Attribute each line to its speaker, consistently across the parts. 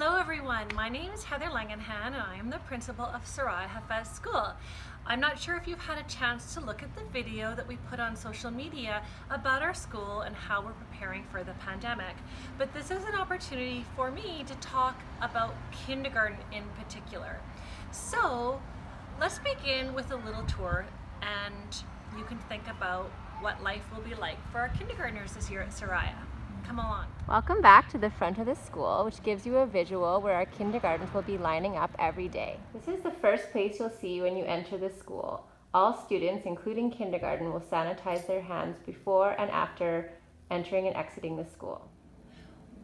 Speaker 1: Hello everyone, my name is Heather Langenhan and I am the principal of Soraya Hafez School. I'm not sure if you've had a chance to look at the video that we put on social media about our school and how we're preparing for the pandemic, but this is an opportunity for me to talk about kindergarten in particular. So let's begin with a little tour and you can think about what life will be like for our kindergartners this year at Soraya. Come along.
Speaker 2: Welcome back to the front of the school, which gives you a visual where our kindergartens will be lining up every day. This is the first place you'll see when you enter the school. All students, including kindergarten, will sanitize their hands before and after entering and exiting the school.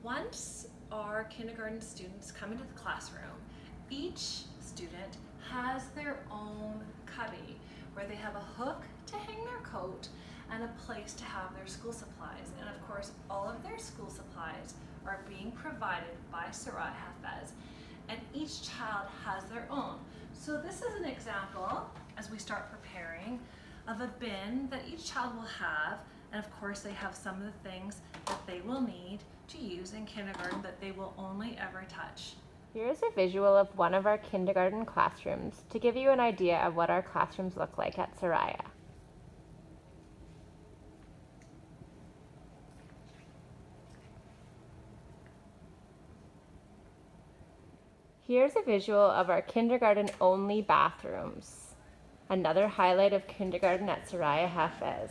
Speaker 1: Once our kindergarten students come into the classroom, each student has their own cubby where they have a hook to hang their coat and a place to have their school supplies. And of course, all of their school supplies are being provided by Soraya Hafez, and each child has their own. So this is an example, as we start preparing, of a bin that each child will have, and of course they have some of the things that they will need to use in kindergarten that they will only ever touch.
Speaker 2: Here's a visual of one of our kindergarten classrooms to give you an idea of what our classrooms look like at Soraya. Here's a visual of our kindergarten-only bathrooms. Another highlight of kindergarten at Soraya Hafez.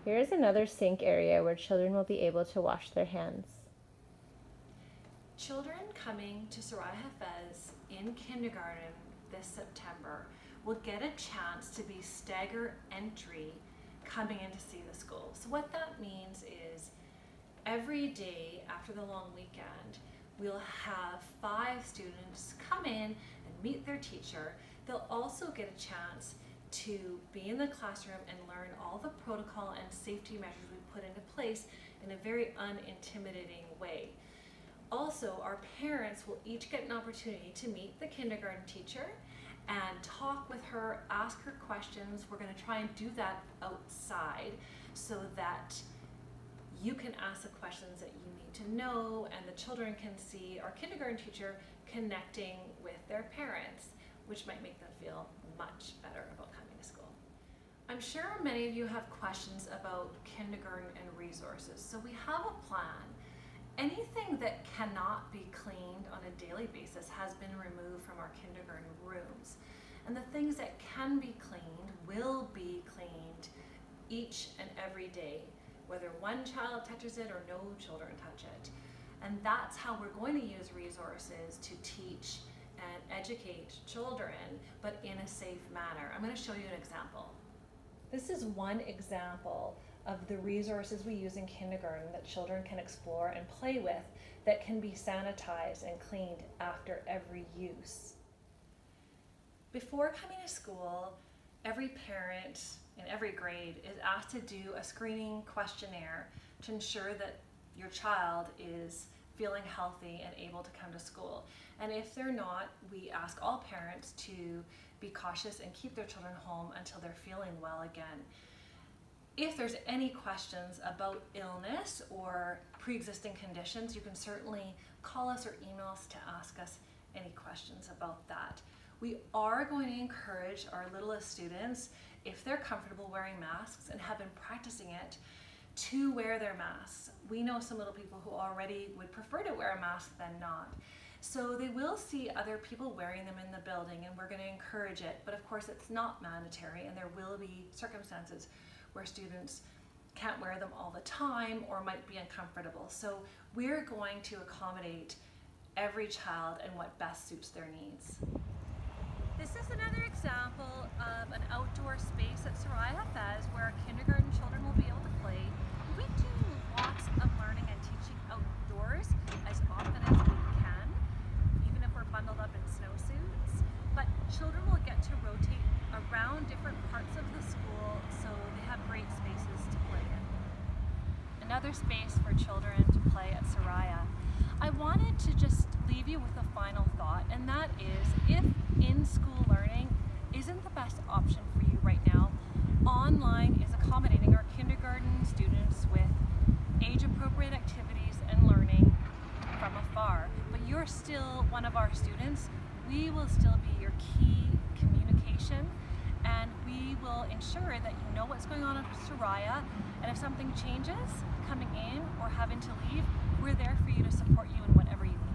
Speaker 2: Here's another sink area where children will be able to wash their hands.
Speaker 1: Children coming to Soraya Hafez in kindergarten this September will get a chance to be stagger entry coming in to see the school. So what that means is every day after the long weekend, we'll have 5 students come in and meet their teacher. They'll also get a chance to be in the classroom and learn all the protocol and safety measures we put into place in a very unintimidating way. Also, our parents will each get an opportunity to meet the kindergarten teacher and talk with her, ask her questions. We're going to try and do that outside so that you can ask the questions that you need to know, and the children can see our kindergarten teacher connecting with their parents, which might make them feel much better about coming to school. I'm sure many of you have questions about kindergarten and resources, so we have a plan. Anything that cannot be cleaned on a daily basis has been removed from our kindergarten rooms, and the things that can be cleaned will be cleaned each and every day, whether one child touches it or no children touch it. And that's how we're going to use resources to teach and educate children, but in a safe manner. I'm going to show you an example. This is one example of the resources we use in kindergarten that children can explore and play with that can be sanitized and cleaned after every use. Before coming to school, every parent in every grade is asked to do a screening questionnaire to ensure that your child is feeling healthy and able to come to school. And if they're not, we ask all parents to be cautious and keep their children home until they're feeling well again. If there's any questions about illness or pre-existing conditions, you can certainly call us or email us to ask us any questions about that. We are going to encourage our littlest students, if they're comfortable wearing masks and have been practicing it, to wear their masks. We know some little people who already would prefer to wear a mask than not. So they will see other people wearing them in the building, and we're going to encourage it. But of course, it's not mandatory, and there will be circumstances where students can't wear them all the time or might be uncomfortable. So we're going to accommodate every child and what best suits their needs. This is another example of an outdoor space at Soraya Hafez where our kindergarten children will be able to play. We do lots of learning and teaching outdoors as often as we can, even if we're bundled up in snowsuits. But children will get to rotate around different parts of the school, so they have great spaces to play in. Another space for children to play at Soraya. I wanted to just leave you with a final thought, and that is, if in-school learning isn't the best option for you right now, online is accommodating our kindergarten students with age-appropriate activities and learning from afar. But you're still one of our students. We will still be your key communication, and we will ensure that you know what's going on at Soraya, and if something changes coming in or having to leave, we're there for you to support you in whatever you need.